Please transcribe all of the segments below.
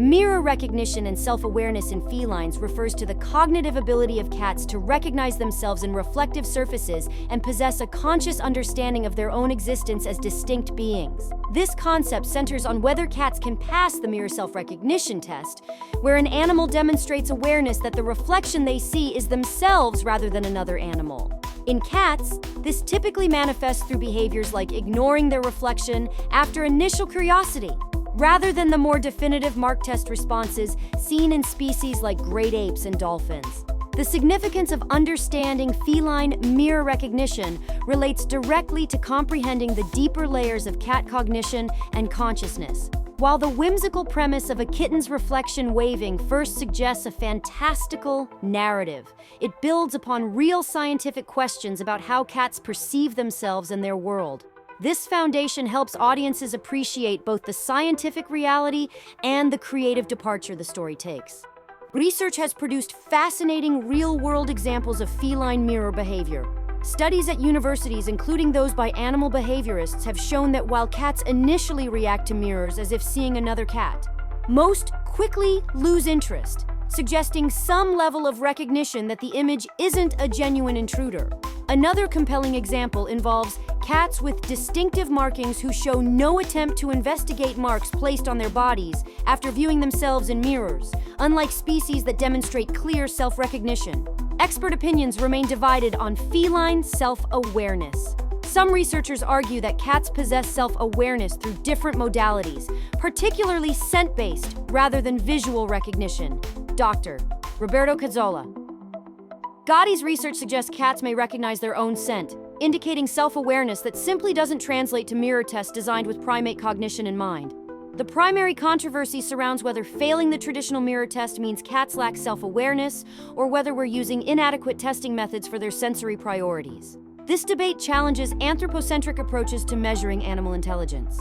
Mirror recognition and self-awareness in felines refers to the cognitive ability of cats to recognize themselves in reflective surfaces and possess a conscious understanding of their own existence as distinct beings. This concept centers on whether cats can pass the mirror self-recognition test, where an animal demonstrates awareness that the reflection they see is themselves rather than another animal. In cats, this typically manifests through behaviors like ignoring their reflection after initial curiosity, rather than the more definitive mark test responses seen in species like great apes and dolphins. The significance of understanding feline mirror recognition relates directly to comprehending the deeper layers of cat cognition and consciousness. While the whimsical premise of a kitten's reflection waving first suggests a fantastical narrative, it builds upon real scientific questions about how cats perceive themselves and their world. This foundation helps audiences appreciate both the scientific reality and the creative departure the story takes. Research has produced fascinating real-world examples of feline mirror behavior. Studies at universities, including those by animal behaviorists, have shown that while cats initially react to mirrors as if seeing another cat, most quickly lose interest, suggesting some level of recognition that the image isn't a genuine intruder. Another compelling example involves cats with distinctive markings who show no attempt to investigate marks placed on their bodies after viewing themselves in mirrors, unlike species that demonstrate clear self-recognition. Expert opinions remain divided on feline self-awareness. Some researchers argue that cats possess self-awareness through different modalities, particularly scent-based rather than visual recognition. Dr. Roberto Cazzola. Gotti's research suggests cats may recognize their own scent, indicating self-awareness that simply doesn't translate to mirror tests designed with primate cognition in mind. The primary controversy surrounds whether failing the traditional mirror test means cats lack self-awareness or whether we're using inadequate testing methods for their sensory priorities. This debate challenges anthropocentric approaches to measuring animal intelligence.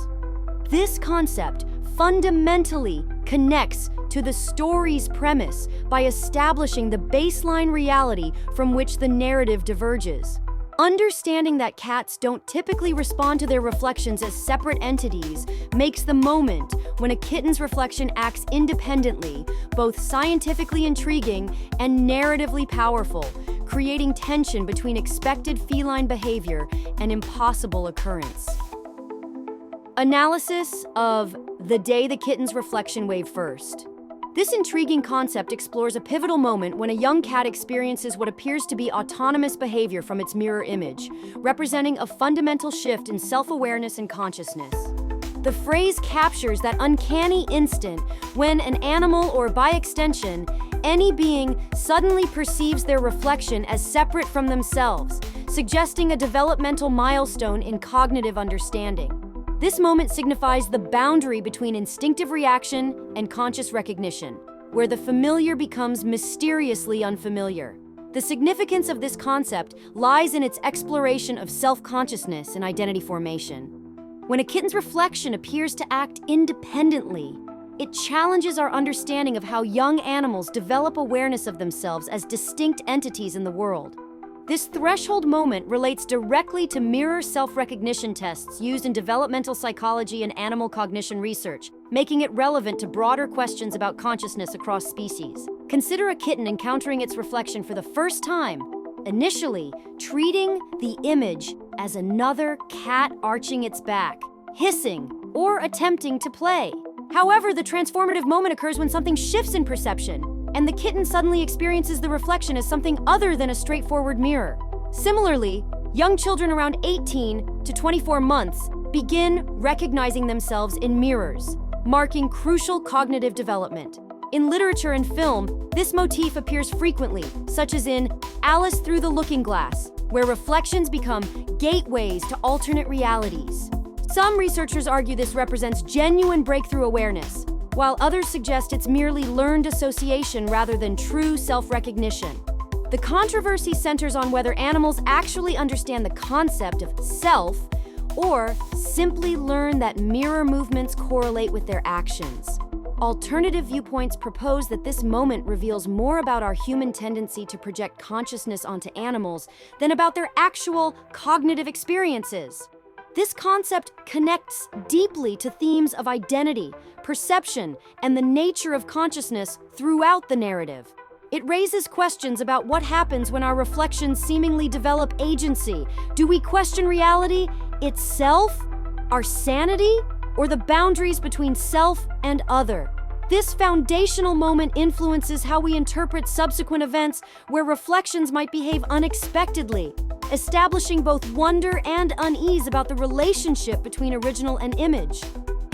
This concept fundamentally connects to the story's premise by establishing the baseline reality from which the narrative diverges. Understanding that cats don't typically respond to their reflections as separate entities makes the moment when a kitten's reflection acts independently both scientifically intriguing and narratively powerful, creating tension between expected feline behavior and impossible occurrence. Analysis of the day the kitten's reflection waved first. This intriguing concept explores a pivotal moment when a young cat experiences what appears to be autonomous behavior from its mirror image, representing a fundamental shift in self-awareness and consciousness. The phrase captures that uncanny instant when an animal, or by extension, any being, suddenly perceives their reflection as separate from themselves, suggesting a developmental milestone in cognitive understanding. This moment signifies the boundary between instinctive reaction and conscious recognition, where the familiar becomes mysteriously unfamiliar. The significance of this concept lies in its exploration of self-consciousness and identity formation. When a kitten's reflection appears to act independently, it challenges our understanding of how young animals develop awareness of themselves as distinct entities in the world. This threshold moment relates directly to mirror self-recognition tests used in developmental psychology and animal cognition research, making it relevant to broader questions about consciousness across species. Consider a kitten encountering its reflection for the first time, initially treating the image as another cat arching its back, hissing, or attempting to play. However, the transformative moment occurs when something shifts in perception, and the kitten suddenly experiences the reflection as something other than a straightforward mirror. Similarly, young children around 18 to 24 months begin recognizing themselves in mirrors, marking crucial cognitive development. In literature and film, this motif appears frequently, such as in Alice Through the Looking Glass, where reflections become gateways to alternate realities. Some researchers argue this represents genuine breakthrough awareness, while others suggest it's merely learned association rather than true self-recognition. The controversy centers on whether animals actually understand the concept of self or simply learn that mirror movements correlate with their actions. Alternative viewpoints propose that this moment reveals more about our human tendency to project consciousness onto animals than about their actual cognitive experiences. This concept connects deeply to themes of identity, perception, and the nature of consciousness throughout the narrative. It raises questions about what happens when our reflections seemingly develop agency. Do we question reality itself, our sanity, or the boundaries between self and other? This foundational moment influences how we interpret subsequent events where reflections might behave unexpectedly, establishing both wonder and unease about the relationship between original and image.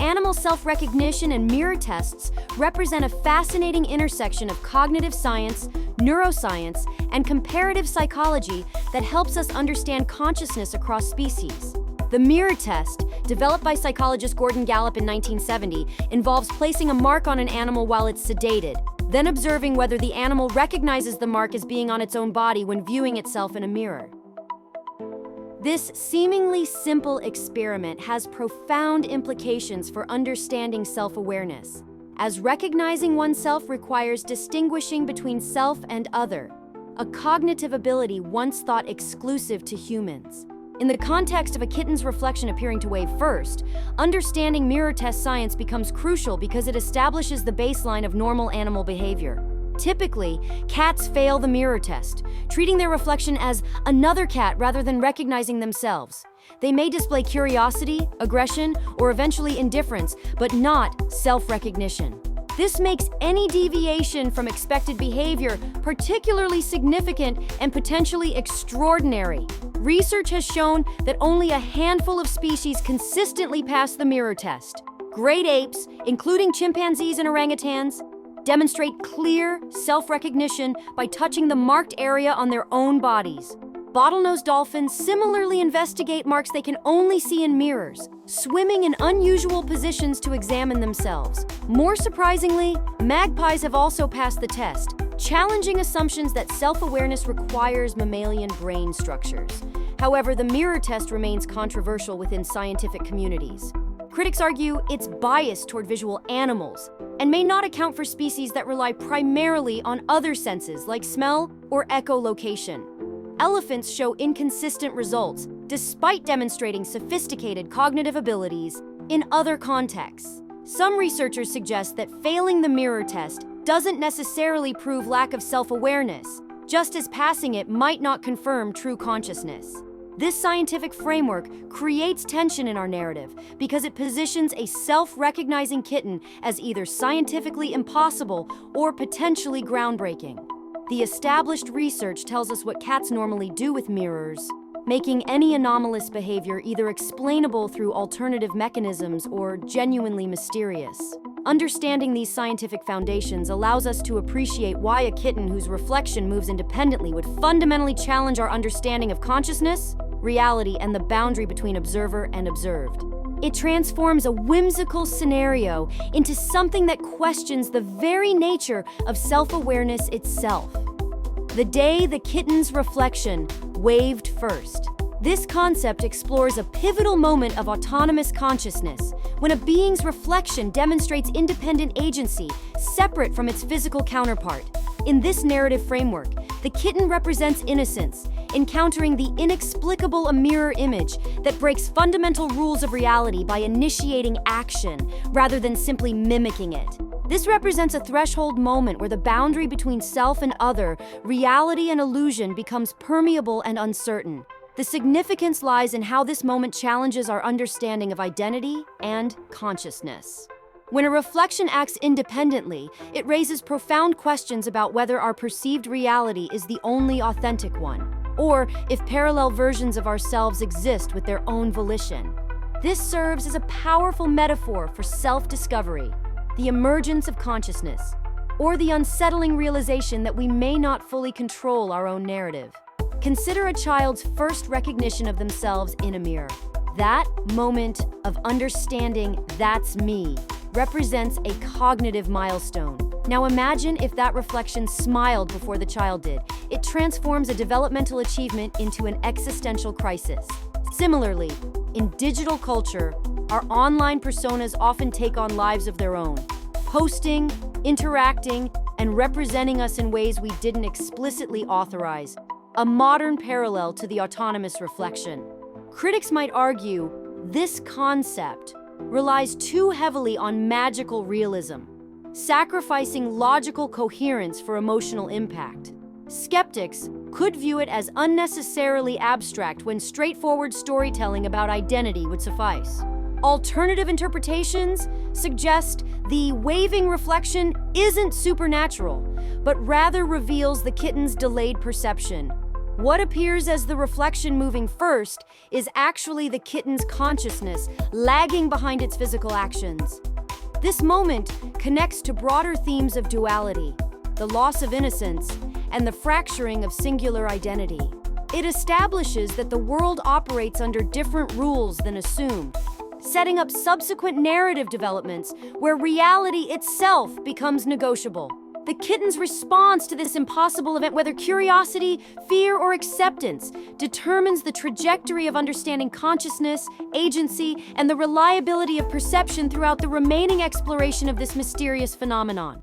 Animal self-recognition and mirror tests represent a fascinating intersection of cognitive science, neuroscience, and comparative psychology that helps us understand consciousness across species. The mirror test, developed by psychologist Gordon Gallup in 1970, involves placing a mark on an animal while it's sedated, then observing whether the animal recognizes the mark as being on its own body when viewing itself in a mirror. This seemingly simple experiment has profound implications for understanding self-awareness, as recognizing oneself requires distinguishing between self and other, a cognitive ability once thought exclusive to humans. In the context of a kitten's reflection appearing to wave first, understanding mirror test science becomes crucial because it establishes the baseline of normal animal behavior. Typically, cats fail the mirror test, treating their reflection as another cat rather than recognizing themselves. They may display curiosity, aggression, or eventually indifference, but not self-recognition. This makes any deviation from expected behavior particularly significant and potentially extraordinary. Research has shown that only a handful of species consistently pass the mirror test. Great apes, including chimpanzees and orangutans, demonstrate clear self-recognition by touching the marked area on their own bodies. Bottlenose dolphins similarly investigate marks they can only see in mirrors, swimming in unusual positions to examine themselves. More surprisingly, magpies have also passed the test, challenging assumptions that self-awareness requires mammalian brain structures. However, the mirror test remains controversial within scientific communities. Critics argue it's biased toward visual animals and may not account for species that rely primarily on other senses like smell or echolocation. Elephants show inconsistent results despite demonstrating sophisticated cognitive abilities in other contexts. Some researchers suggest that failing the mirror test doesn't necessarily prove lack of self-awareness, just as passing it might not confirm true consciousness. This scientific framework creates tension in our narrative because it positions a self-recognizing kitten as either scientifically impossible or potentially groundbreaking. The established research tells us what cats normally do with mirrors, making any anomalous behavior either explainable through alternative mechanisms or genuinely mysterious. Understanding these scientific foundations allows us to appreciate why a kitten whose reflection moves independently would fundamentally challenge our understanding of consciousness, reality, and the boundary between observer and observed. It transforms a whimsical scenario into something that questions the very nature of self-awareness itself. The day the kitten's reflection waved first. This concept explores a pivotal moment of autonomous consciousness, when a being's reflection demonstrates independent agency, separate from its physical counterpart. In this narrative framework, the kitten represents innocence, encountering the inexplicable a mirror image that breaks fundamental rules of reality by initiating action rather than simply mimicking it. This represents a threshold moment where the boundary between self and other, reality and illusion, becomes permeable and uncertain. The significance lies in how this moment challenges our understanding of identity and consciousness. When a reflection acts independently, it raises profound questions about whether our perceived reality is the only authentic one, or if parallel versions of ourselves exist with their own volition. This serves as a powerful metaphor for self-discovery, the emergence of consciousness, or the unsettling realization that we may not fully control our own narrative. Consider a child's first recognition of themselves in a mirror. That moment of understanding "that's me" represents a cognitive milestone. Now imagine if that reflection smiled before the child did. It transforms a developmental achievement into an existential crisis. Similarly, in digital culture, our online personas often take on lives of their own, posting, interacting, and representing us in ways we didn't explicitly authorize, a modern parallel to the autonomous reflection. Critics might argue, This concept relies too heavily on magical realism, sacrificing logical coherence for emotional impact. Skeptics could view it as unnecessarily abstract when straightforward storytelling about identity would suffice. Alternative interpretations suggest the waving reflection isn't supernatural, but rather reveals the kitten's delayed perception. What appears as the reflection moving first is actually the kitten's consciousness lagging behind its physical actions. This moment connects to broader themes of duality, the loss of innocence, and the fracturing of singular identity. It establishes that the world operates under different rules than assumed, setting up subsequent narrative developments where reality itself becomes negotiable. The kitten's response to this impossible event, whether curiosity, fear, or acceptance, determines the trajectory of understanding consciousness, agency, and the reliability of perception throughout the remaining exploration of this mysterious phenomenon.